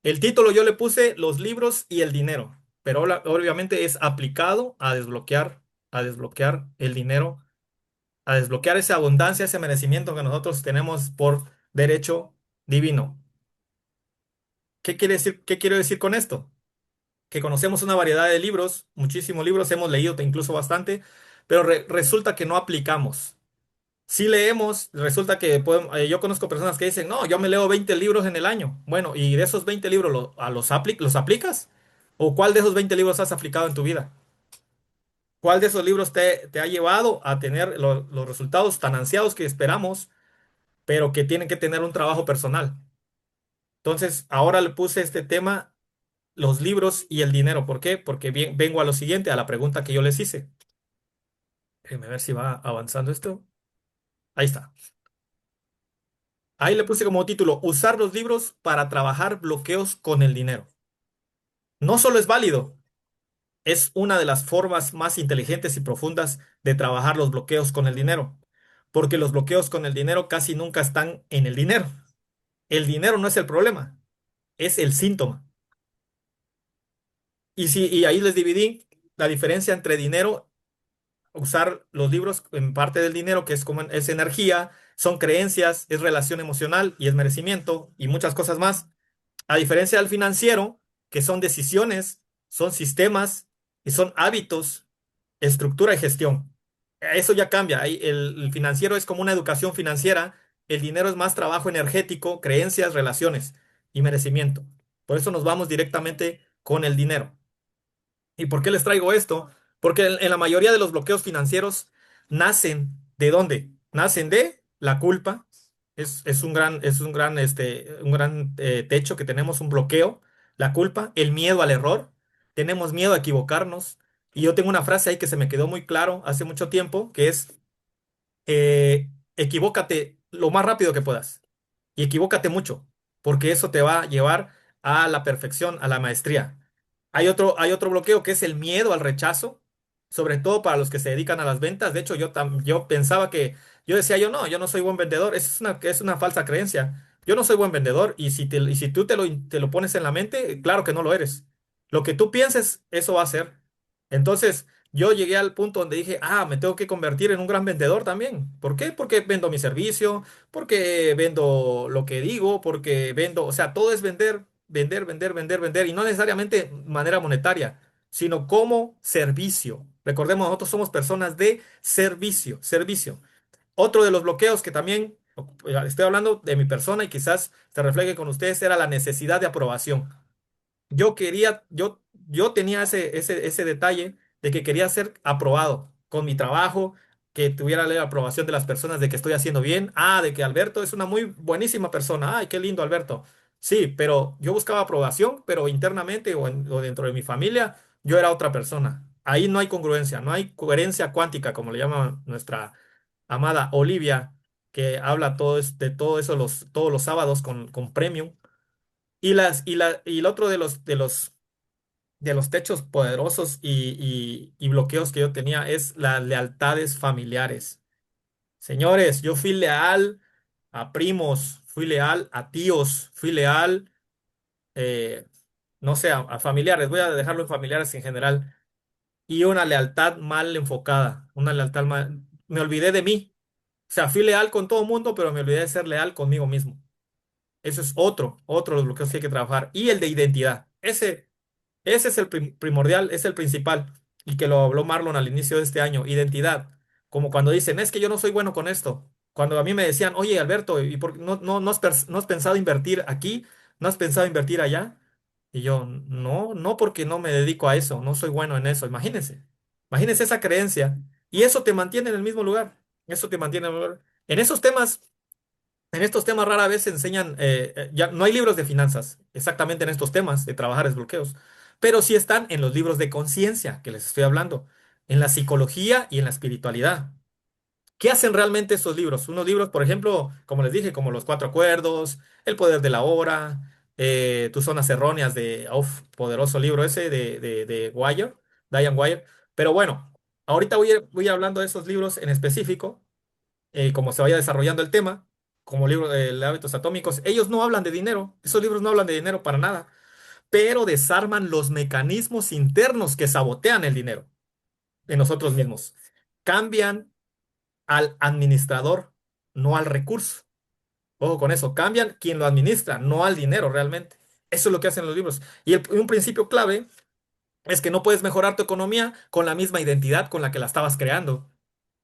El título yo le puse Los libros y el dinero, pero obviamente es aplicado a desbloquear el dinero, a desbloquear esa abundancia, ese merecimiento que nosotros tenemos por derecho divino. ¿Qué quiere decir, qué quiero decir con esto? Que conocemos una variedad de libros, muchísimos libros, hemos leído incluso bastante, pero resulta que no aplicamos. Si leemos, resulta que yo conozco personas que dicen, no, yo me leo 20 libros en el año. Bueno, ¿y de esos 20 libros los aplicas? ¿O cuál de esos 20 libros has aplicado en tu vida? ¿Cuál de esos libros te ha llevado a tener los resultados tan ansiados que esperamos, pero que tienen que tener un trabajo personal? Entonces, ahora le puse este tema, los libros y el dinero. ¿Por qué? Porque bien, vengo a lo siguiente, a la pregunta que yo les hice. Déjenme ver si va avanzando esto. Ahí está. Ahí le puse como título, usar los libros para trabajar bloqueos con el dinero. No solo es válido, es una de las formas más inteligentes y profundas de trabajar los bloqueos con el dinero, porque los bloqueos con el dinero casi nunca están en el dinero. El dinero no es el problema, es el síntoma. Y ahí les dividí la diferencia entre dinero, usar los libros en parte del dinero, que es como es energía, son creencias, es relación emocional y es merecimiento y muchas cosas más. A diferencia del financiero, que son decisiones, son sistemas y son hábitos, estructura y gestión. Eso ya cambia. Ahí el financiero es como una educación financiera, el dinero es más trabajo energético, creencias, relaciones y merecimiento. Por eso nos vamos directamente con el dinero. ¿Y por qué les traigo esto? Porque en la mayoría de los bloqueos financieros nacen ¿de dónde? Nacen de la culpa. Un gran techo que tenemos, un bloqueo. La culpa, el miedo al error. Tenemos miedo a equivocarnos. Y yo tengo una frase ahí que se me quedó muy claro hace mucho tiempo, que es, equivócate lo más rápido que puedas. Y equivócate mucho, porque eso te va a llevar a la perfección, a la maestría. Hay otro bloqueo que es el miedo al rechazo, sobre todo para los que se dedican a las ventas. De hecho, yo pensaba que, yo decía, yo no soy buen vendedor. Es una falsa creencia. Yo no soy buen vendedor y si tú te lo pones en la mente, claro que no lo eres. Lo que tú pienses, eso va a ser. Entonces, yo llegué al punto donde dije, me tengo que convertir en un gran vendedor también. ¿Por qué? Porque vendo mi servicio, porque vendo lo que digo, porque vendo, o sea, todo es vender, vender, vender, vender, vender, y no necesariamente manera monetaria, sino como servicio. Recordemos, nosotros somos personas de servicio, servicio. Otro de los bloqueos que también, estoy hablando de mi persona y quizás se refleje con ustedes, era la necesidad de aprobación. Yo tenía ese detalle de que quería ser aprobado con mi trabajo, que tuviera la aprobación de las personas de que estoy haciendo bien. De que Alberto es una muy buenísima persona. Ay, qué lindo Alberto. Sí, pero yo buscaba aprobación, pero internamente o dentro de mi familia, yo era otra persona. Ahí no hay congruencia, no hay coherencia cuántica, como le llama nuestra amada Olivia, que habla de todo eso todos los sábados con Premium. Y el otro de los techos poderosos y bloqueos que yo tenía es las lealtades familiares. Señores, yo fui leal a primos, fui leal a tíos, fui leal, eh, no sé, a familiares, voy a dejarlo en familiares en general, y una lealtad mal enfocada, una lealtad mal, me olvidé de mí. O sea, fui leal con todo el mundo, pero me olvidé de ser leal conmigo mismo. Eso es otro de los bloqueos que hay que trabajar. Y el de identidad. Ese es el primordial, es el principal, y que lo habló Marlon al inicio de este año, identidad. Como cuando dicen, es que yo no soy bueno con esto. Cuando a mí me decían, oye, Alberto, ¿y por qué no has pensado invertir aquí? ¿No has pensado invertir allá? Y yo, no porque no me dedico a eso, no soy bueno en eso. Imagínense esa creencia. Y eso te mantiene en el mismo lugar. Eso te mantiene en el lugar. En estos temas rara vez se enseñan, ya no hay libros de finanzas exactamente en estos temas de trabajar desbloqueos, pero sí están en los libros de conciencia que les estoy hablando, en la psicología y en la espiritualidad. ¿Qué hacen realmente estos libros? Unos libros, por ejemplo, como les dije, como Los Cuatro Acuerdos, El Poder de la Hora, Tus Zonas Erróneas poderoso libro ese de Wire, Diane Wire. Pero bueno, ahorita voy hablando de esos libros en específico, como se vaya desarrollando el tema. como libro de hábitos atómicos, ellos no hablan de dinero, esos libros no hablan de dinero para nada, pero desarman los mecanismos internos que sabotean el dinero en nosotros mismos. Cambian al administrador, no al recurso. Ojo con eso, cambian quien lo administra, no al dinero realmente. Eso es lo que hacen los libros. Y un principio clave es que no puedes mejorar tu economía con la misma identidad con la que la estabas creando,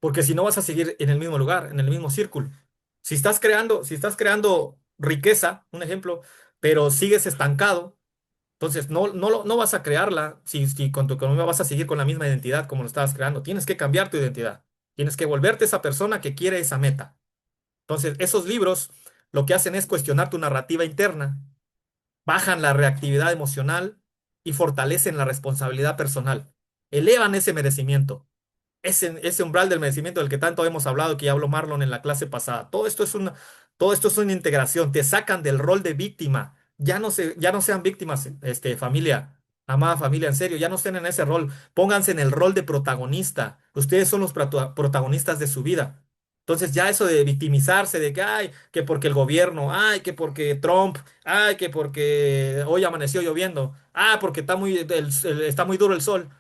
porque si no vas a seguir en el mismo lugar, en el mismo círculo. Si estás creando riqueza, un ejemplo, pero sigues estancado, entonces no vas a crearla si con tu economía vas a seguir con la misma identidad como lo estabas creando. Tienes que cambiar tu identidad. Tienes que volverte esa persona que quiere esa meta. Entonces, esos libros lo que hacen es cuestionar tu narrativa interna, bajan la reactividad emocional y fortalecen la responsabilidad personal. Elevan ese merecimiento, ese umbral del merecimiento del que tanto hemos hablado, que ya habló Marlon en la clase pasada. Todo esto es una integración. Te sacan del rol de víctima. Ya no sean víctimas, familia, amada familia, en serio, ya no estén en ese rol. Pónganse en el rol de protagonista. Ustedes son los protagonistas de su vida. Entonces ya eso de victimizarse, de que, ay, que porque el gobierno, ay, que porque Trump, ay, que porque hoy amaneció lloviendo, ah, porque está muy duro el sol.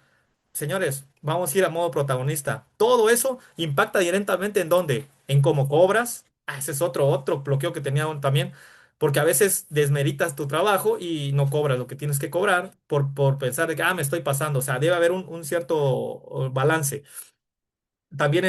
Señores, vamos a ir a modo protagonista. Todo eso impacta directamente en dónde, en cómo cobras. Ah, ese es otro bloqueo que tenía también, porque a veces desmeritas tu trabajo y no cobras lo que tienes que cobrar por pensar de que, me estoy pasando. O sea, debe haber un cierto balance. También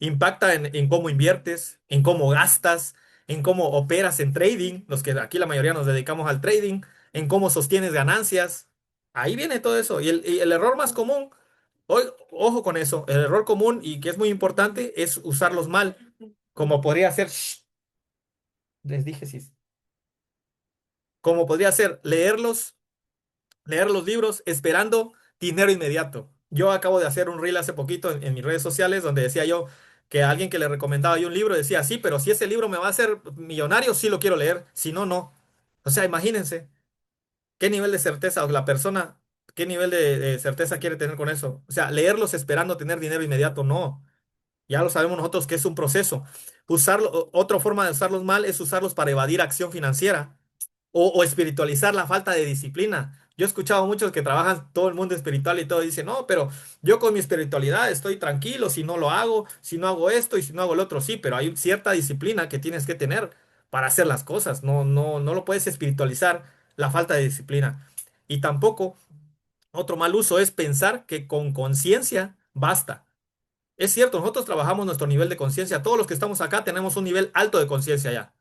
impacta en cómo inviertes, en cómo gastas, en cómo operas en trading, los que aquí la mayoría nos dedicamos al trading, en cómo sostienes ganancias. Ahí viene todo eso. Y el error más común, ojo con eso, el error común y que es muy importante es usarlos mal, como podría ser, les dije sí, como podría ser leer los libros esperando dinero inmediato. Yo acabo de hacer un reel hace poquito en mis redes sociales donde decía yo que a alguien que le recomendaba yo un libro decía, sí, pero si ese libro me va a hacer millonario, sí lo quiero leer, si no, no. O sea, imagínense qué nivel de certeza o la persona, qué nivel de certeza quiere tener con eso. O sea, leerlos esperando tener dinero inmediato, no. Ya lo sabemos nosotros que es un proceso. Otra forma de usarlos mal es usarlos para evadir acción financiera o espiritualizar la falta de disciplina. Yo he escuchado muchos que trabajan todo el mundo espiritual y todo, y dicen, no, pero yo con mi espiritualidad estoy tranquilo si no lo hago, si no hago esto y si no hago el otro, sí, pero hay cierta disciplina que tienes que tener para hacer las cosas. No, no, no lo puedes espiritualizar la falta de disciplina. Y tampoco otro mal uso es pensar que con conciencia basta. Es cierto, nosotros trabajamos nuestro nivel de conciencia. Todos los que estamos acá tenemos un nivel alto de conciencia ya.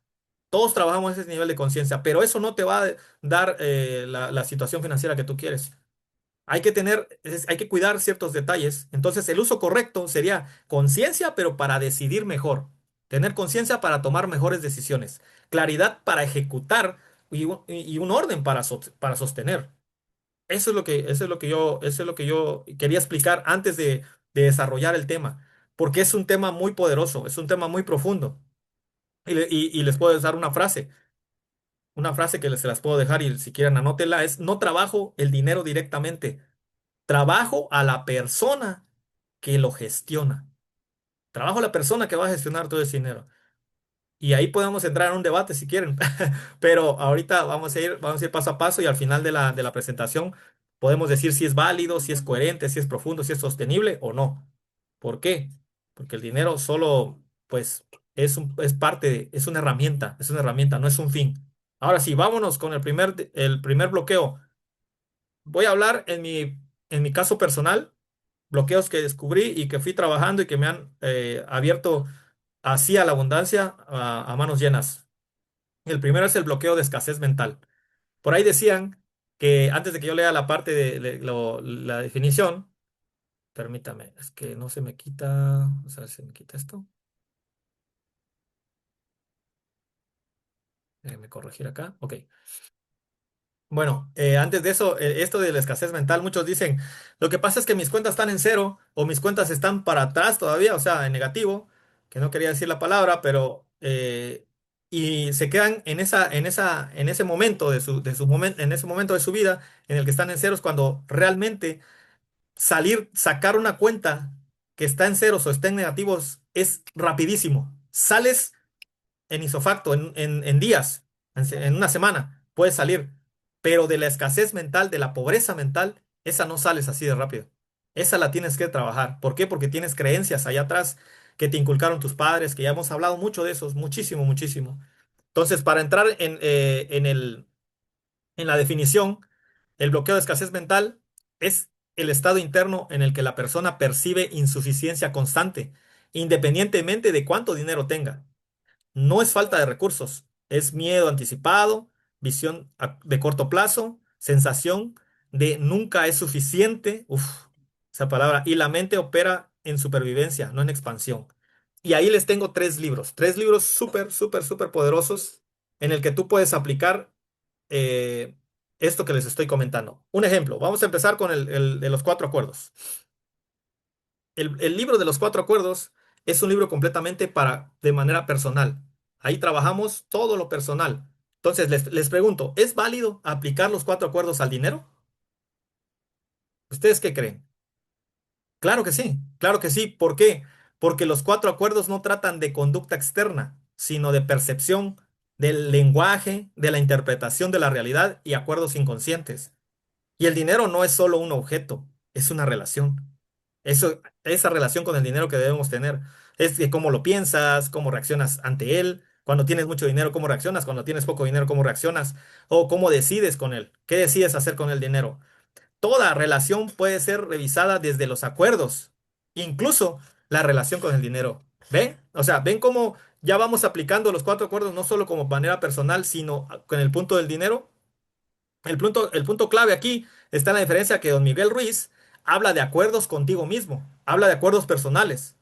Todos trabajamos ese nivel de conciencia, pero eso no te va a dar la situación financiera que tú quieres. Hay que cuidar ciertos detalles. Entonces, el uso correcto sería conciencia, pero para decidir mejor. Tener conciencia para tomar mejores decisiones. Claridad para ejecutar y un orden para sostener. Eso es lo que yo quería explicar antes de desarrollar el tema, porque es un tema muy poderoso, es un tema muy profundo. Y les puedo dar una frase que se las puedo dejar y si quieren anótela, es: no trabajo el dinero directamente, trabajo a la persona que lo gestiona. Trabajo a la persona que va a gestionar todo ese dinero. Y ahí podemos entrar en un debate si quieren, pero ahorita vamos a ir paso a paso y al final de la presentación podemos decir si es válido, si es coherente, si es profundo, si es sostenible o no. ¿Por qué? Porque el dinero solo, pues, es parte, es una herramienta, no es un fin. Ahora sí, vámonos con el primer bloqueo. Voy a hablar en mi caso personal, bloqueos que descubrí y que fui trabajando y que me han abierto así a la abundancia a manos llenas. El primero es el bloqueo de escasez mental. Por ahí decían que antes de que yo lea la parte la definición, permítame, es que no se me quita, vamos a ver si se me quita esto. Déjenme corregir acá. Ok. Bueno, antes de eso, esto de la escasez mental, muchos dicen, lo que pasa es que mis cuentas están en cero o mis cuentas están para atrás todavía, o sea, en negativo, que no quería decir la palabra, pero y se quedan en ese momento en ese momento de su vida en el que están en ceros cuando realmente sacar una cuenta que está en ceros o está en negativos es rapidísimo. Sales en isofacto, en días, en una semana, puedes salir. Pero de la escasez mental, de la pobreza mental, esa no sales así de rápido. Esa la tienes que trabajar. ¿Por qué? Porque tienes creencias allá atrás que te inculcaron tus padres, que ya hemos hablado mucho de esos, muchísimo, muchísimo. Entonces, para entrar en la definición, el bloqueo de escasez mental es el estado interno en el que la persona percibe insuficiencia constante, independientemente de cuánto dinero tenga. No es falta de recursos, es miedo anticipado, visión de corto plazo, sensación de nunca es suficiente, uf, esa palabra, y la mente opera en supervivencia, no en expansión. Y ahí les tengo tres libros súper, súper, súper poderosos en el que tú puedes aplicar eh, esto que les estoy comentando. Un ejemplo, vamos a empezar con el de los cuatro acuerdos. El libro de los cuatro acuerdos es un libro completamente de manera personal. Ahí trabajamos todo lo personal. Entonces, les pregunto, ¿es válido aplicar los cuatro acuerdos al dinero? ¿Ustedes qué creen? Claro que sí, claro que sí. ¿Por qué? Porque los cuatro acuerdos no tratan de conducta externa, sino de percepción, del lenguaje, de la interpretación de la realidad y acuerdos inconscientes. Y el dinero no es solo un objeto, es una relación. Esa relación con el dinero que debemos tener es de cómo lo piensas, cómo reaccionas ante él. Cuando tienes mucho dinero, cómo reaccionas. Cuando tienes poco dinero, cómo reaccionas. O cómo decides con él. ¿Qué decides hacer con el dinero? Toda relación puede ser revisada desde los acuerdos, incluso la relación con el dinero. ¿Ven? O sea, ¿ven cómo ya vamos aplicando los cuatro acuerdos no solo como manera personal, sino con el punto del dinero? El punto clave aquí está en la diferencia que don Miguel Ruiz habla de acuerdos contigo mismo, habla de acuerdos personales,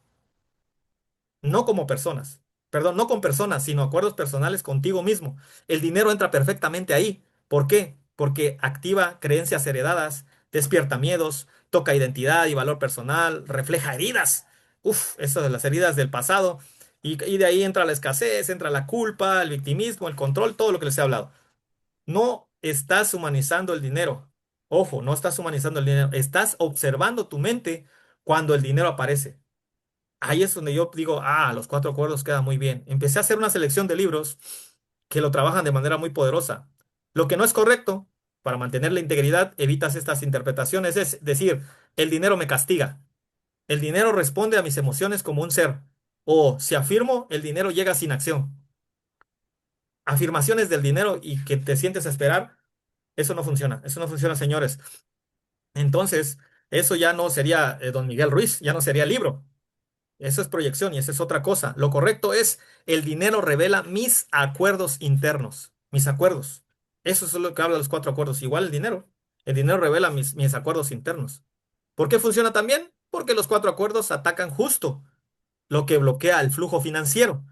no como personas. Perdón, no con personas, sino acuerdos personales contigo mismo. El dinero entra perfectamente ahí. ¿Por qué? Porque activa creencias heredadas, despierta miedos, toca identidad y valor personal, refleja heridas. Uf, eso de las heridas del pasado. Y de ahí entra la escasez, entra la culpa, el victimismo, el control, todo lo que les he hablado. No estás humanizando el dinero. Ojo, no estás humanizando el dinero. Estás observando tu mente cuando el dinero aparece. Ahí es donde yo digo, los cuatro acuerdos quedan muy bien. Empecé a hacer una selección de libros que lo trabajan de manera muy poderosa. Lo que no es correcto, para mantener la integridad, evitas estas interpretaciones, es decir, el dinero me castiga. El dinero responde a mis emociones como un ser. O si afirmo, el dinero llega sin acción. Afirmaciones del dinero y que te sientes a esperar, eso no funciona, señores. Entonces, eso ya no sería Don Miguel Ruiz, ya no sería libro. Eso es proyección y esa es otra cosa. Lo correcto es, el dinero revela mis acuerdos internos, mis acuerdos. Eso es lo que habla los cuatro acuerdos. Igual el dinero. El dinero revela mis acuerdos internos. ¿Por qué funciona tan bien? Porque los cuatro acuerdos atacan justo lo que bloquea el flujo financiero.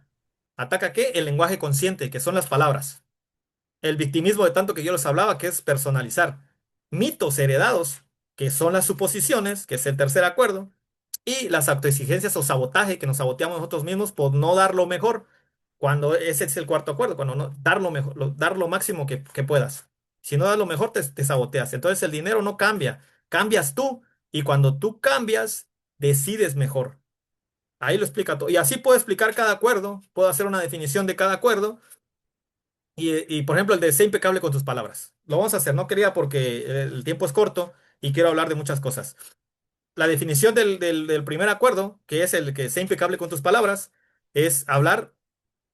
¿Ataca qué? El lenguaje consciente, que son las palabras. El victimismo de tanto que yo les hablaba, que es personalizar. Mitos heredados, que son las suposiciones, que es el tercer acuerdo. Y las autoexigencias o sabotaje, que nos saboteamos nosotros mismos por no dar lo mejor. Cuando ese es el cuarto acuerdo, cuando no dar lo mejor, dar lo máximo que puedas. Si no das lo mejor, te saboteas. Entonces el dinero no cambia, cambias tú. Y cuando tú cambias, decides mejor. Ahí lo explica todo. Y así puedo explicar cada acuerdo, puedo hacer una definición de cada acuerdo por ejemplo, el de ser impecable con tus palabras. Lo vamos a hacer, no quería porque el tiempo es corto y quiero hablar de muchas cosas. La definición del primer acuerdo, que es el que sea impecable con tus palabras, es hablar,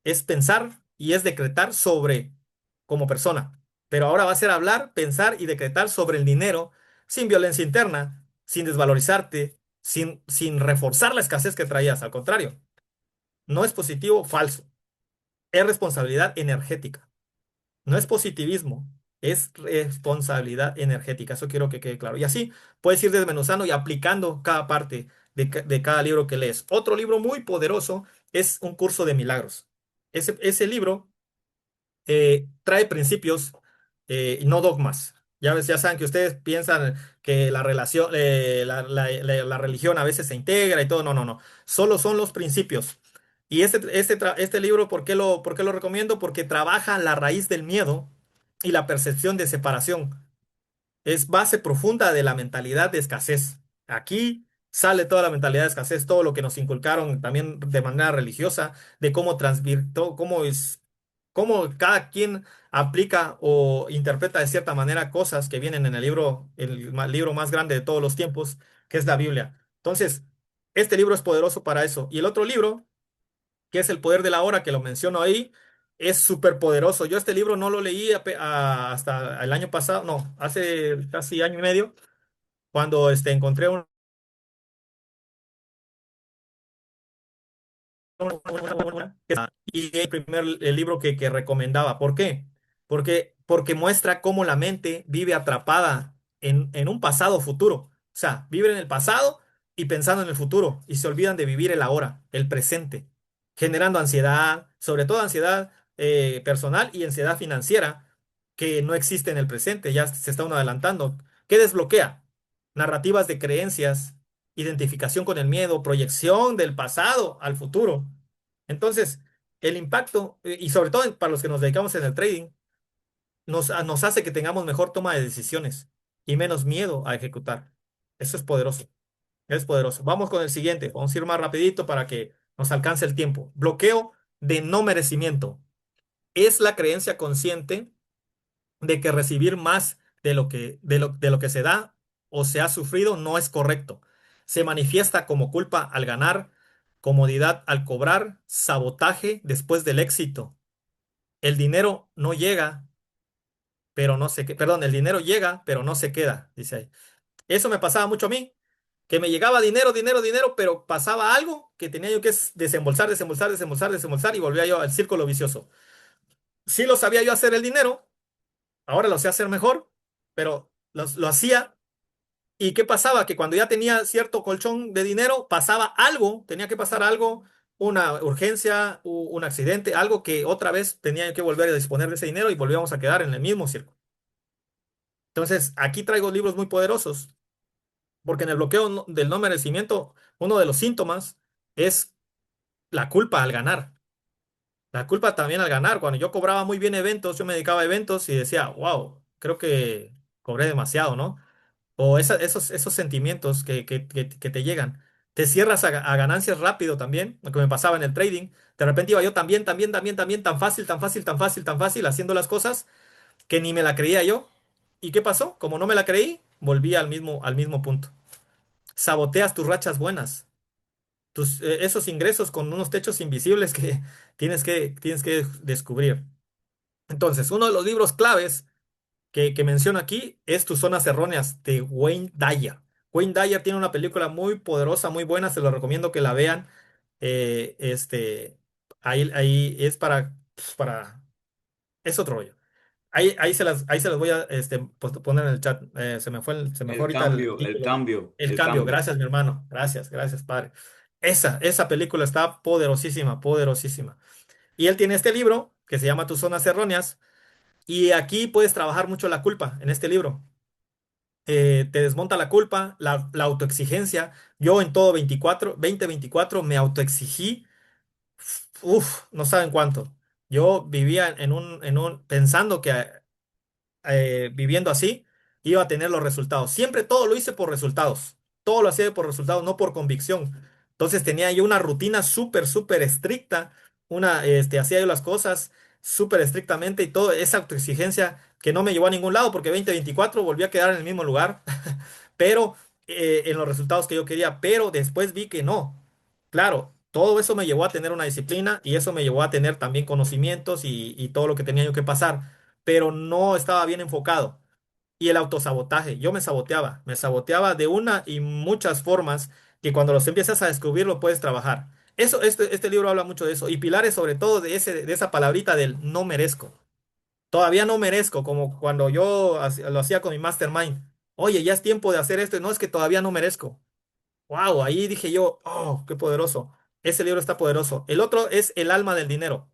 es pensar y es decretar sobre como persona. Pero ahora va a ser hablar, pensar y decretar sobre el dinero sin violencia interna, sin desvalorizarte, sin reforzar la escasez que traías. Al contrario, no es positivo, falso. Es responsabilidad energética. No es positivismo, es responsabilidad energética. Eso quiero que quede claro. Y así puedes ir desmenuzando y aplicando cada parte de cada libro que lees. Otro libro muy poderoso es Un curso de milagros. Ese libro trae principios y no dogmas. Ya saben que ustedes piensan que la relación, la religión a veces se integra y todo. No, no, no. Solo son los principios. Y este libro, ¿por qué lo recomiendo? Porque trabaja la raíz del miedo y la percepción de separación. Es base profunda de la mentalidad de escasez. Aquí Sale toda la mentalidad de escasez, todo lo que nos inculcaron también de manera religiosa, de cómo transvirtió, cómo cada quien aplica o interpreta de cierta manera cosas que vienen en el libro, libro más grande de todos los tiempos, que es la Biblia. Entonces, este libro es poderoso para eso. Y el otro libro, que es El poder de la hora, que lo menciono ahí, es súper poderoso. Yo este libro no lo leí hasta el año pasado, no, hace casi año y medio, cuando encontré y el libro que recomendaba. ¿Por qué? Porque muestra cómo la mente vive atrapada en un pasado futuro. O sea, viven en el pasado y pensando en el futuro y se olvidan de vivir el ahora, el presente, generando ansiedad, sobre todo ansiedad personal y ansiedad financiera que no existe en el presente, ya se está uno adelantando. ¿Qué desbloquea? Narrativas de creencias, identificación con el miedo, proyección del pasado al futuro. Entonces, el impacto, y sobre todo para los que nos dedicamos en el trading, nos hace que tengamos mejor toma de decisiones y menos miedo a ejecutar. Eso es poderoso, es poderoso. Vamos con el siguiente, vamos a ir más rapidito para que nos alcance el tiempo. Bloqueo de no merecimiento. Es la creencia consciente de que recibir más de lo que se da o se ha sufrido no es correcto. Se manifiesta como culpa al ganar, comodidad al cobrar, sabotaje después del éxito. El dinero no llega, pero no se queda. Perdón, el dinero llega, pero no se queda, dice ahí. Eso me pasaba mucho a mí, que me llegaba dinero, dinero, dinero, pero pasaba algo que tenía yo que desembolsar, desembolsar, desembolsar, desembolsar y volvía yo al círculo vicioso. Sí lo sabía yo hacer el dinero, ahora lo sé hacer mejor, pero lo hacía. ¿Y qué pasaba? Que cuando ya tenía cierto colchón de dinero, pasaba algo, tenía que pasar algo, una urgencia, un accidente, algo que otra vez tenía que volver a disponer de ese dinero y volvíamos a quedar en el mismo círculo. Entonces, aquí traigo libros muy poderosos, porque en el bloqueo del no merecimiento, uno de los síntomas es la culpa al ganar. La culpa también al ganar. Cuando yo cobraba muy bien eventos, yo me dedicaba a eventos y decía, wow, creo que cobré demasiado, ¿no? O esos sentimientos que te llegan. Te cierras a ganancias rápido también, lo que me pasaba en el trading. De repente iba yo también, también, también, también, tan fácil, tan fácil, tan fácil, tan fácil, haciendo las cosas que ni me la creía yo. ¿Y qué pasó? Como no me la creí, volví al mismo punto. Saboteas tus rachas buenas, esos ingresos con unos techos invisibles que tienes que descubrir. Entonces, uno de los libros claves que menciono aquí es Tus zonas erróneas de Wayne Dyer. Wayne Dyer tiene una película muy poderosa, muy buena, se lo recomiendo que la vean. Ahí es es otro rollo. Ahí se las voy a poner en el chat. Se me fue ahorita el El título. cambio, El el cambio. cambio. Gracias, mi hermano. Gracias, gracias, padre. Esa película está poderosísima, poderosísima. Y él tiene este libro que se llama Tus zonas erróneas. Y aquí puedes trabajar mucho la culpa en este libro. Te desmonta la culpa, la autoexigencia. Yo en todo 2024 me autoexigí, no saben cuánto. Yo vivía pensando que viviendo así iba a tener los resultados. Siempre todo lo hice por resultados. Todo lo hacía por resultados, no por convicción. Entonces tenía yo una rutina súper, súper estricta. Hacía yo las cosas súper estrictamente y todo esa autoexigencia que no me llevó a ningún lado porque 2024 volví a quedar en el mismo lugar, pero en los resultados que yo quería. Pero después vi que no. Claro, todo eso me llevó a tener una disciplina y eso me llevó a tener también conocimientos y todo lo que tenía yo que pasar, pero no estaba bien enfocado. Y el autosabotaje, yo me saboteaba de una y muchas formas que cuando los empiezas a descubrir lo puedes trabajar. Este libro habla mucho de eso y pilares sobre todo de esa palabrita del no merezco. Todavía no merezco, como cuando yo lo hacía con mi mastermind. Oye, ya es tiempo de hacer esto y no es que todavía no merezco. Wow, ahí dije yo, oh, qué poderoso. Ese libro está poderoso. El otro es El alma del dinero,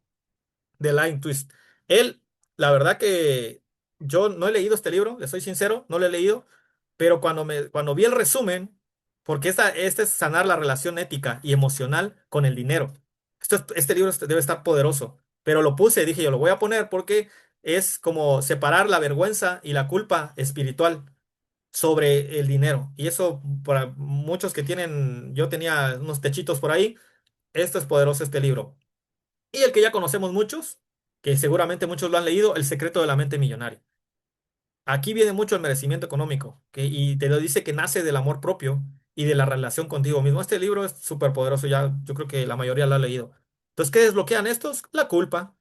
de Line Twist. Él, la verdad que yo no he leído este libro, le soy sincero, no lo he leído, pero cuando vi el resumen, porque este es sanar la relación ética y emocional con el dinero. Este libro debe estar poderoso, pero lo puse, dije yo, lo voy a poner porque es como separar la vergüenza y la culpa espiritual. sobre el dinero. Y eso para muchos que tienen, yo tenía unos techitos por ahí, esto es poderoso este libro. Y el que ya conocemos muchos, que seguramente muchos lo han leído, El secreto de la mente millonaria. Aquí viene mucho el merecimiento económico, y te lo dice que nace del amor propio y de la relación contigo mismo. Este libro es súper poderoso, ya yo creo que la mayoría lo ha leído. Entonces, ¿qué desbloquean estos? La culpa,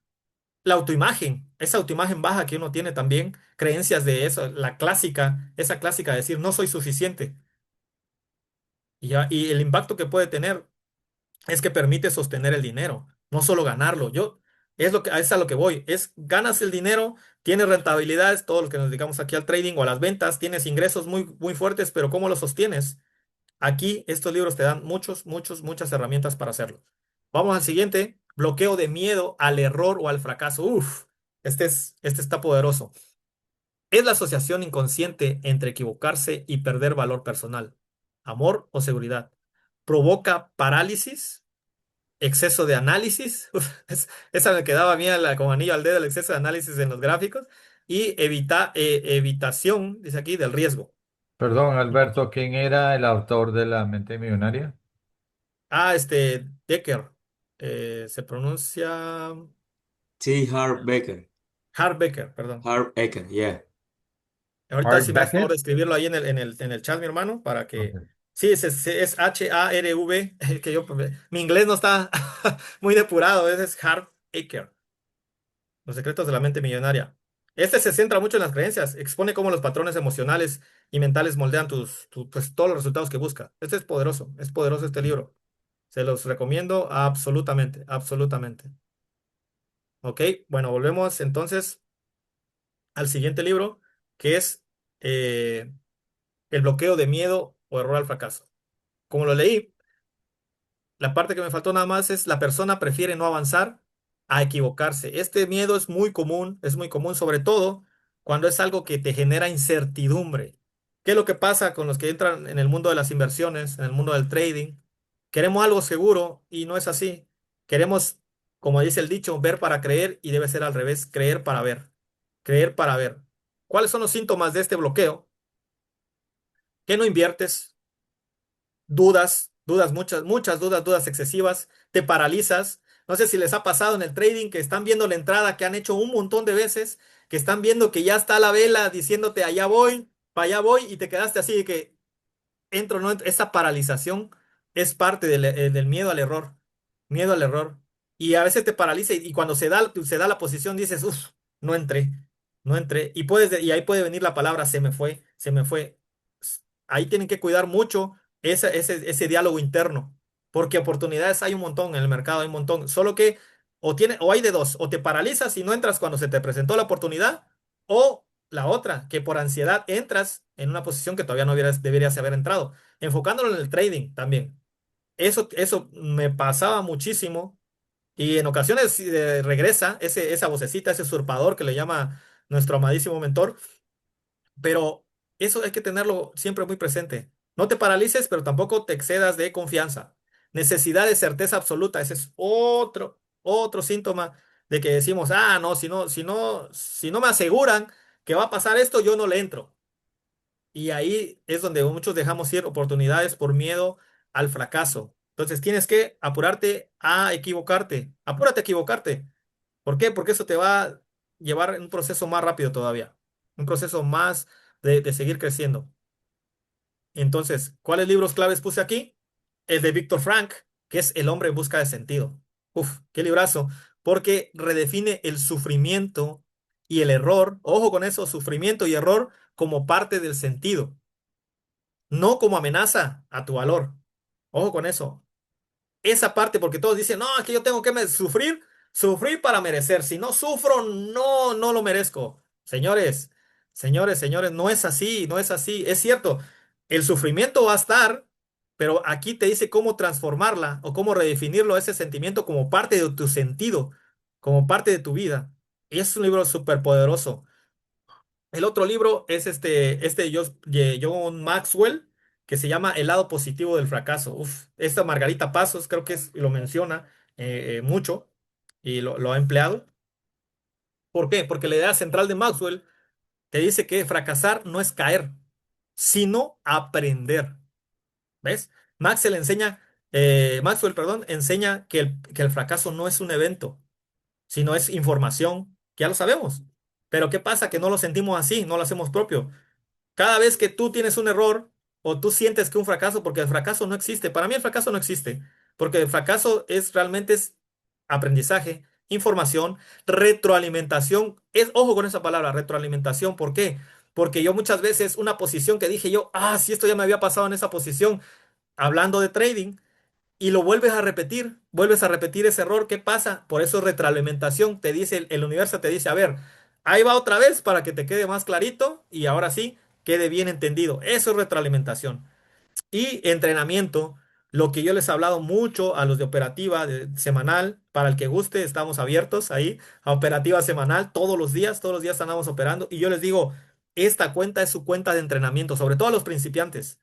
la autoimagen, esa autoimagen baja que uno tiene también, creencias de eso, la clásica, esa clásica de decir no soy suficiente. Y el impacto que puede tener es que permite sostener el dinero, no solo ganarlo. Es a lo que voy, es ganas el dinero, tienes rentabilidades, todos los que nos dedicamos aquí al trading o a las ventas, tienes ingresos muy, muy fuertes, pero ¿cómo los sostienes? Aquí estos libros te dan muchas herramientas para hacerlo. Vamos al siguiente, bloqueo de miedo al error o al fracaso. Uf, este está poderoso. Es la asociación inconsciente entre equivocarse y perder valor personal, amor o seguridad. Provoca parálisis, exceso de análisis. Esa me quedaba a mí como anillo al dedo, el exceso de análisis en los gráficos. Y evitación, dice aquí, del riesgo. Perdón, Alberto, ¿quién era el autor de La mente millonaria? Decker. Se pronuncia T. Harv Becker. Hart Becker, perdón. Harv Eker, yeah. Ahorita Art si me das favor de Beckett. escribirlo ahí en el chat, mi hermano, para que... Ok. Sí, es Harv, que yo, mi inglés no está muy depurado, ese es Hart Becker. Los secretos de la mente millonaria. Este se centra mucho en las creencias, expone cómo los patrones emocionales y mentales moldean pues, todos los resultados que busca. Este es poderoso este libro. Se los recomiendo absolutamente, absolutamente. Ok, bueno, volvemos entonces al siguiente libro, que es eh, El bloqueo de miedo o error al fracaso. Como lo leí, la parte que me faltó nada más es la persona prefiere no avanzar a equivocarse. Este miedo es muy común, sobre todo cuando es algo que te genera incertidumbre. ¿Qué es lo que pasa con los que entran en el mundo de las inversiones, en el mundo del trading? Queremos algo seguro y no es así. Queremos, como dice el dicho, ver para creer y debe ser al revés, creer para ver. Creer para ver. ¿Cuáles son los síntomas de este bloqueo? Que no inviertes, muchas dudas excesivas, te paralizas. No sé si les ha pasado en el trading que están viendo la entrada que han hecho un montón de veces, que están viendo que ya está la vela diciéndote allá voy, para allá voy, y te quedaste así de que entro, no entro. Esa paralización es parte del miedo al error, miedo al error. Y a veces te paraliza y cuando se da la posición dices, uff, no entré, no entré. Y ahí puede venir la palabra, se me fue, se me fue. Ahí tienen que cuidar mucho ese diálogo interno, porque oportunidades hay un montón en el mercado, hay un montón. Solo que o hay de dos, o te paralizas y no entras cuando se te presentó la oportunidad, o la otra, que por ansiedad entras en una posición que todavía no deberías haber entrado. Enfocándolo en el trading también. Eso me pasaba muchísimo y en ocasiones regresa esa vocecita, ese usurpador que le llama nuestro amadísimo mentor, pero eso hay que tenerlo siempre muy presente. No te paralices, pero tampoco te excedas de confianza. Necesidad de certeza absoluta, ese es otro síntoma de que decimos, no, si no me aseguran que va a pasar esto, yo no le entro. Y ahí es donde muchos dejamos ir oportunidades por miedo al fracaso. Entonces tienes que apurarte a equivocarte. Apúrate a equivocarte. ¿Por qué? Porque eso te va a llevar en un proceso más rápido todavía. Un proceso más de seguir creciendo. Entonces, ¿cuáles libros claves puse aquí? El de Víctor Frank, que es El hombre en busca de sentido. Uf, qué librazo. Porque redefine el sufrimiento y el error. Ojo con eso, sufrimiento y error como parte del sentido, no como amenaza a tu valor. Ojo con eso. Esa parte, porque todos dicen, no, es que yo tengo que sufrir para merecer. Si no sufro, no lo merezco. Señores, no es así, no es así. Es cierto, el sufrimiento va a estar, pero aquí te dice cómo transformarla o cómo redefinirlo, ese sentimiento como parte de tu sentido, como parte de tu vida. Y es un libro súper poderoso. El otro libro es de John Maxwell, que se llama El lado positivo del fracaso. Uf, esta Margarita Pasos creo que lo menciona mucho y lo ha empleado. ¿Por qué? Porque la idea central de Maxwell te dice que fracasar no es caer, sino aprender. ¿Ves? Maxwell, perdón, enseña que el fracaso no es un evento, sino es información, que ya lo sabemos. Pero ¿qué pasa? Que no lo sentimos así, no lo hacemos propio. Cada vez que tú tienes un error o tú sientes que un fracaso, porque el fracaso no existe, para mí el fracaso no existe, porque el fracaso es aprendizaje, información, retroalimentación. Ojo con esa palabra, retroalimentación. ¿Por qué? Porque yo muchas veces una posición que dije yo, si esto ya me había pasado en esa posición, hablando de trading, y lo vuelves a repetir ese error, ¿qué pasa? Por eso es retroalimentación, te dice el universo, te dice, a ver, ahí va otra vez para que te quede más clarito y ahora sí quede bien entendido. Eso es retroalimentación. Y entrenamiento, lo que yo les he hablado mucho a los de operativa semanal, para el que guste, estamos abiertos ahí a operativa semanal todos los días andamos operando y yo les digo, esta cuenta es su cuenta de entrenamiento, sobre todo a los principiantes.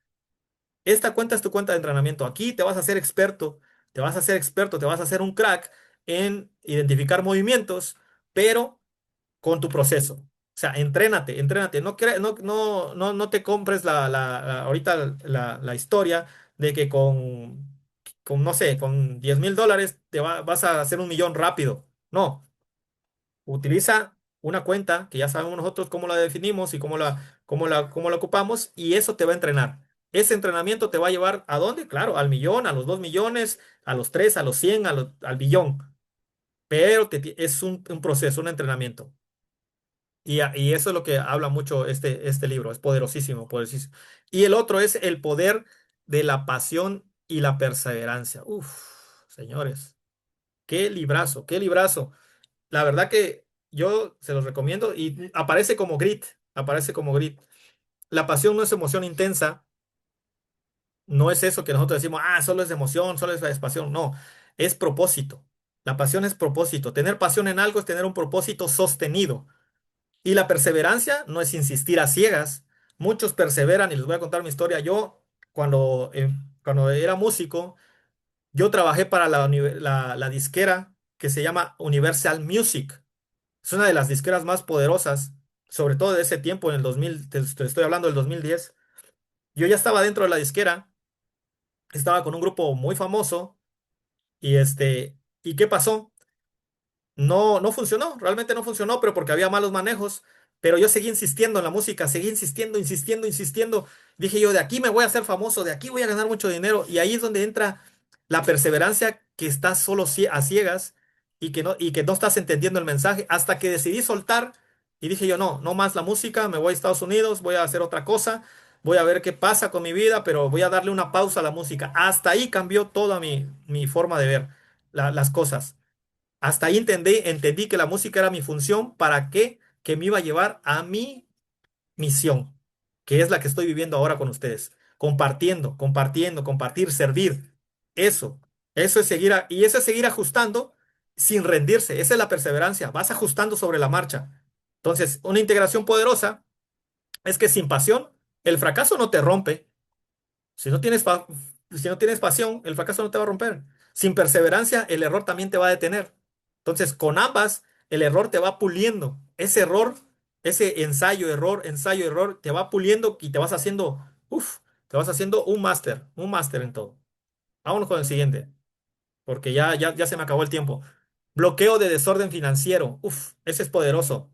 Esta cuenta es tu cuenta de entrenamiento. Aquí te vas a hacer experto, te vas a hacer experto, te vas a hacer un crack en identificar movimientos, pero con tu proceso. O sea, entrénate, entrénate. No te compres ahorita la historia de que no sé, con $10,000 vas a hacer 1 millón rápido. No, utiliza una cuenta que ya sabemos nosotros cómo la definimos y cómo la ocupamos y eso te va a entrenar. Ese entrenamiento te va a llevar ¿a dónde? Claro, al millón, a los 2 millones, a los 3, a los 100, al billón. Pero es un proceso, un entrenamiento. Y eso es lo que habla mucho este libro. Es poderosísimo, poderosísimo. Y el otro es el poder de la pasión y la perseverancia. Uf, señores, qué librazo, qué librazo. La verdad que yo se los recomiendo y aparece como grit. La pasión no es emoción intensa, no es eso que nosotros decimos, solo es emoción, solo es pasión, no, es propósito. La pasión es propósito. Tener pasión en algo es tener un propósito sostenido. Y la perseverancia no es insistir a ciegas. Muchos perseveran y les voy a contar mi historia. Yo, cuando era músico, yo trabajé para la disquera que se llama Universal Music. Es una de las disqueras más poderosas, sobre todo de ese tiempo, en el 2000, te estoy hablando del 2010. Yo ya estaba dentro de la disquera, estaba con un grupo muy famoso ¿y qué pasó? No funcionó, realmente no funcionó, pero porque había malos manejos. Pero yo seguí insistiendo en la música, seguí insistiendo, insistiendo, insistiendo. Dije yo, de aquí me voy a hacer famoso, de aquí voy a ganar mucho dinero. Y ahí es donde entra la perseverancia, que estás solo a ciegas y que no estás entendiendo el mensaje, hasta que decidí soltar y dije yo, no más la música, me voy a Estados Unidos, voy a hacer otra cosa, voy a ver qué pasa con mi vida, pero voy a darle una pausa a la música. Hasta ahí cambió toda mi forma de ver las cosas. Hasta ahí entendí que la música era mi función. ¿Para qué? Que me iba a llevar a mi misión, que es la que estoy viviendo ahora con ustedes. Compartiendo, compartiendo, compartir, servir. Eso, y eso es seguir ajustando sin rendirse. Esa es la perseverancia. Vas ajustando sobre la marcha. Entonces, una integración poderosa es que sin pasión, el fracaso no te rompe. Si no tienes pasión, el fracaso no te va a romper. Sin perseverancia, el error también te va a detener. Entonces, con ambas, el error te va puliendo. Ese error, ese ensayo, error, te va puliendo y te vas haciendo un máster en todo. Vámonos con el siguiente, porque ya se me acabó el tiempo. Bloqueo de desorden financiero. Ese es poderoso.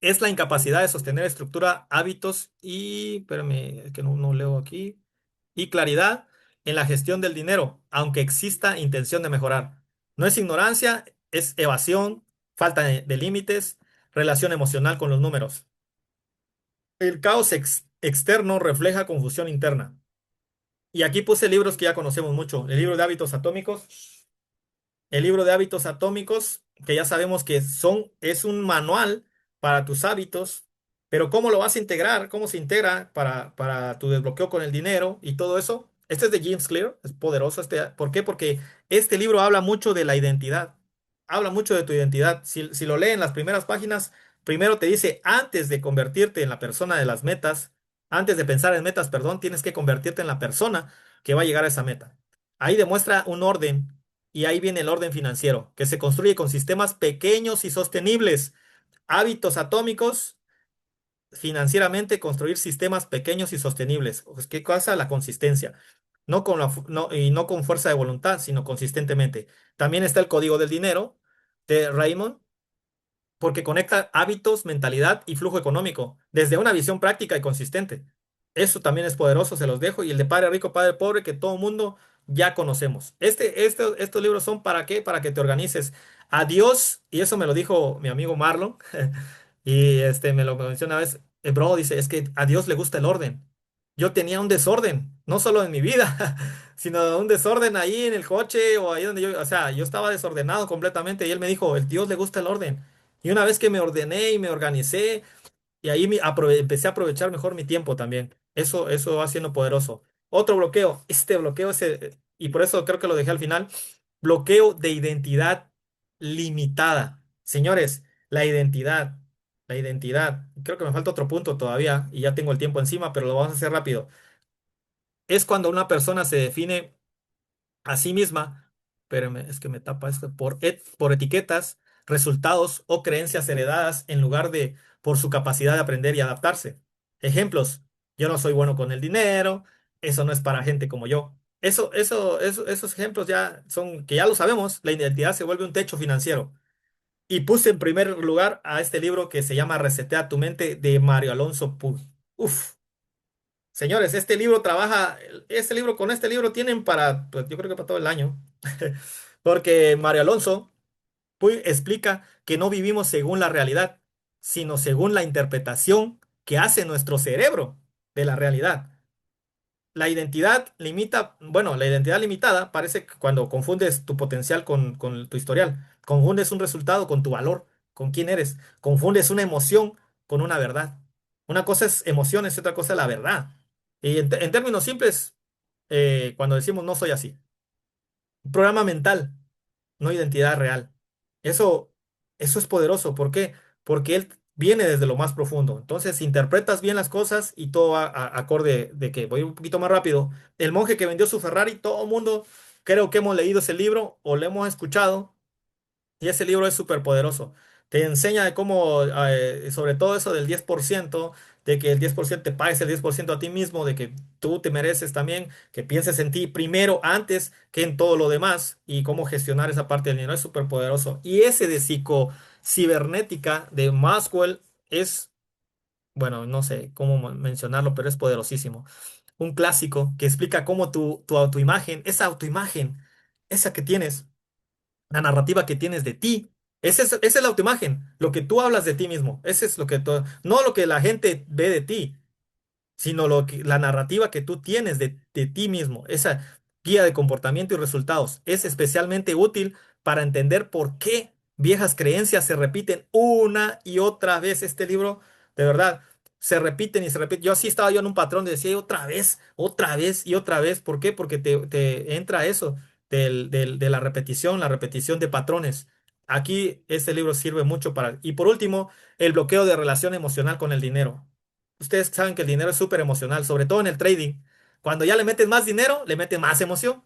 Es la incapacidad de sostener estructura, hábitos espérame, es que no leo aquí, y claridad en la gestión del dinero, aunque exista intención de mejorar. No es ignorancia, es evasión, falta de límites, relación emocional con los números. El caos externo refleja confusión interna. Y aquí puse libros que ya conocemos mucho. El libro de hábitos atómicos, el libro de hábitos atómicos, que ya sabemos que es un manual para tus hábitos, pero ¿cómo lo vas a integrar? ¿Cómo se integra para tu desbloqueo con el dinero y todo eso? Este es de James Clear, es poderoso. ¿Por qué? Porque este libro habla mucho de la identidad, habla mucho de tu identidad. Si lo leen las primeras páginas, primero te dice, antes de convertirte en la persona de las metas, antes de pensar en metas, perdón, tienes que convertirte en la persona que va a llegar a esa meta. Ahí demuestra un orden. Y ahí viene el orden financiero, que se construye con sistemas pequeños y sostenibles. Hábitos atómicos financieramente construir sistemas pequeños y sostenibles. Pues, ¿qué cosa? La consistencia. No con y no con fuerza de voluntad, sino consistentemente. También está el código del dinero de Raymond, porque conecta hábitos, mentalidad y flujo económico desde una visión práctica y consistente. Eso también es poderoso, se los dejo. Y el de Padre Rico, Padre Pobre, que todo mundo ya conocemos. Estos libros son para qué? Para que te organices. A Dios, y eso me lo dijo mi amigo Marlon, y me lo menciona una vez, bro, dice, es que a Dios le gusta el orden. Yo tenía un desorden, no solo en mi vida, sino un desorden ahí en el coche o ahí donde yo, o sea, yo estaba desordenado completamente y él me dijo, el Dios le gusta el orden. Y una vez que me ordené y me organicé, y ahí empecé a aprovechar mejor mi tiempo también. Eso va siendo poderoso. Otro bloqueo, este bloqueo y por eso creo que lo dejé al final, bloqueo de identidad limitada. Señores, la identidad, creo que me falta otro punto todavía y ya tengo el tiempo encima, pero lo vamos a hacer rápido. Es cuando una persona se define a sí misma, pero es que me tapa esto, por etiquetas, resultados o creencias heredadas en lugar de por su capacidad de aprender y adaptarse. Ejemplos, yo no soy bueno con el dinero, eso no es para gente como yo. Esos ejemplos ya son, que ya lo sabemos, la identidad se vuelve un techo financiero. Y puse en primer lugar a este libro que se llama Resetea tu mente de Mario Alonso Puig. Uf, señores, con este libro tienen para, pues yo creo que para todo el año. Porque Mario Alonso Puig explica que no vivimos según la realidad, sino según la interpretación que hace nuestro cerebro de la realidad. La identidad limitada parece que cuando confundes tu potencial con tu historial, confundes un resultado con tu valor, con quién eres, confundes una emoción con una verdad. Una cosa es emociones y otra cosa es la verdad. Y en términos simples, cuando decimos no soy así, un programa mental, no identidad real. Eso, eso es poderoso. ¿Por qué? Porque él viene desde lo más profundo. Entonces, interpretas bien las cosas y todo va acorde de que voy un poquito más rápido. El monje que vendió su Ferrari, todo el mundo creo que hemos leído ese libro o lo hemos escuchado. Y ese libro es súper poderoso. Te enseña de cómo, sobre todo eso del 10%, de que el 10% te pagues el 10% a ti mismo, de que tú te mereces también, que pienses en ti primero, antes que en todo lo demás, y cómo gestionar esa parte del dinero es súper poderoso. Y ese de cibernética de Maxwell es, bueno, no sé cómo mencionarlo, pero es poderosísimo. Un clásico que explica cómo tu autoimagen, esa autoimagen, esa que tienes la narrativa que tienes de ti. Esa es la autoimagen, lo que tú hablas de ti mismo. Ese es lo que no lo que la gente ve de ti, sino la narrativa que tú tienes de ti mismo. Esa guía de comportamiento y resultados es especialmente útil para entender por qué viejas creencias se repiten una y otra vez. Este libro, de verdad, se repiten y se repiten. Yo así estaba yo en un patrón de decir otra vez y otra vez. ¿Por qué? Porque te entra eso de la repetición de patrones. Aquí este libro sirve mucho para... Y por último, el bloqueo de relación emocional con el dinero. Ustedes saben que el dinero es súper emocional, sobre todo en el trading. Cuando ya le metes más dinero, le metes más emoción.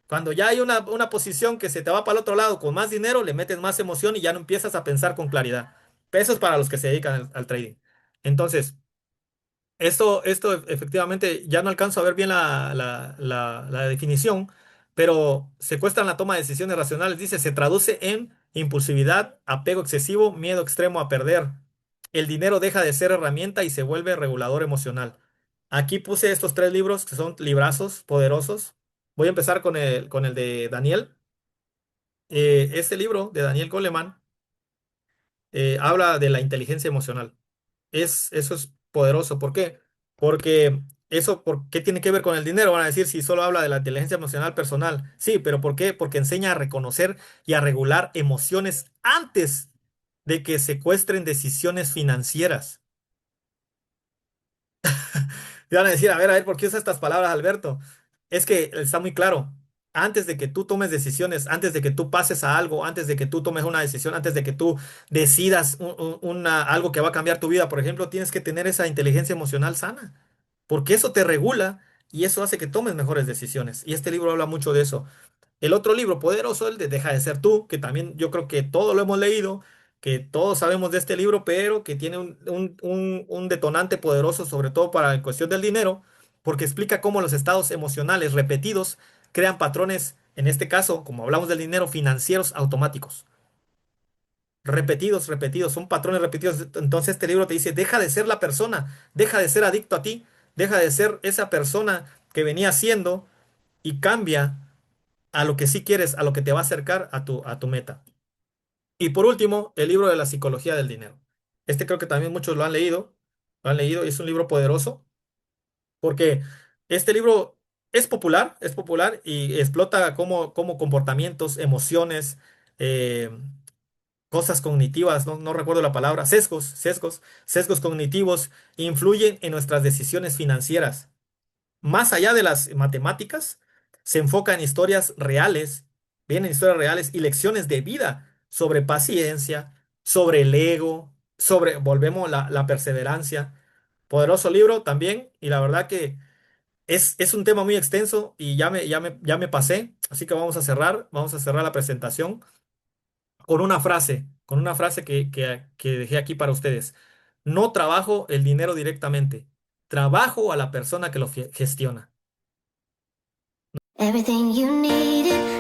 Cuando ya hay una posición que se te va para el otro lado con más dinero, le metes más emoción y ya no empiezas a pensar con claridad. Eso es para los que se dedican al trading. Entonces, esto efectivamente ya no alcanzo a ver bien la definición, pero secuestran la toma de decisiones racionales. Dice, se traduce en impulsividad, apego excesivo, miedo extremo a perder. El dinero deja de ser herramienta y se vuelve regulador emocional. Aquí puse estos tres libros que son librazos poderosos. Voy a empezar con el de Daniel. Este libro de Daniel Goleman habla de la inteligencia emocional. Eso es poderoso. ¿Por qué? Porque ¿por qué tiene que ver con el dinero? Van a decir si solo habla de la inteligencia emocional personal. Sí, pero ¿por qué? Porque enseña a reconocer y a regular emociones antes de que secuestren decisiones financieras. Te van a decir, a ver, ¿por qué usa estas palabras, Alberto? Es que está muy claro. Antes de que tú tomes decisiones, antes de que tú pases a algo, antes de que tú tomes una decisión, antes de que tú decidas algo que va a cambiar tu vida, por ejemplo, tienes que tener esa inteligencia emocional sana, porque eso te regula y eso hace que tomes mejores decisiones. Y este libro habla mucho de eso. El otro libro poderoso, el de Deja de ser tú, que también yo creo que todo lo hemos leído, que todos sabemos de este libro, pero que tiene un detonante poderoso, sobre todo para la cuestión del dinero, porque explica cómo los estados emocionales repetidos crean patrones, en este caso, como hablamos del dinero, financieros automáticos. Repetidos, repetidos, son patrones repetidos. Entonces este libro te dice, deja de ser la persona, deja de ser adicto a ti, deja de ser esa persona que venía siendo y cambia a lo que sí quieres, a lo que te va a acercar a tu meta. Y por último, el libro de la psicología del dinero. Este creo que también muchos lo han leído y es un libro poderoso porque este libro es popular y explota cómo comportamientos, emociones, eh, cosas cognitivas, no recuerdo la palabra, sesgos cognitivos influyen en nuestras decisiones financieras. Más allá de las matemáticas, se enfoca en historias reales, vienen historias reales y lecciones de vida sobre paciencia, sobre el ego, sobre, volvemos, la perseverancia. Poderoso libro también, y la verdad que es un tema muy extenso y ya me pasé, así que vamos a cerrar la presentación con una frase que dejé aquí para ustedes. No trabajo el dinero directamente, trabajo a la persona que lo gestiona. Everything you needed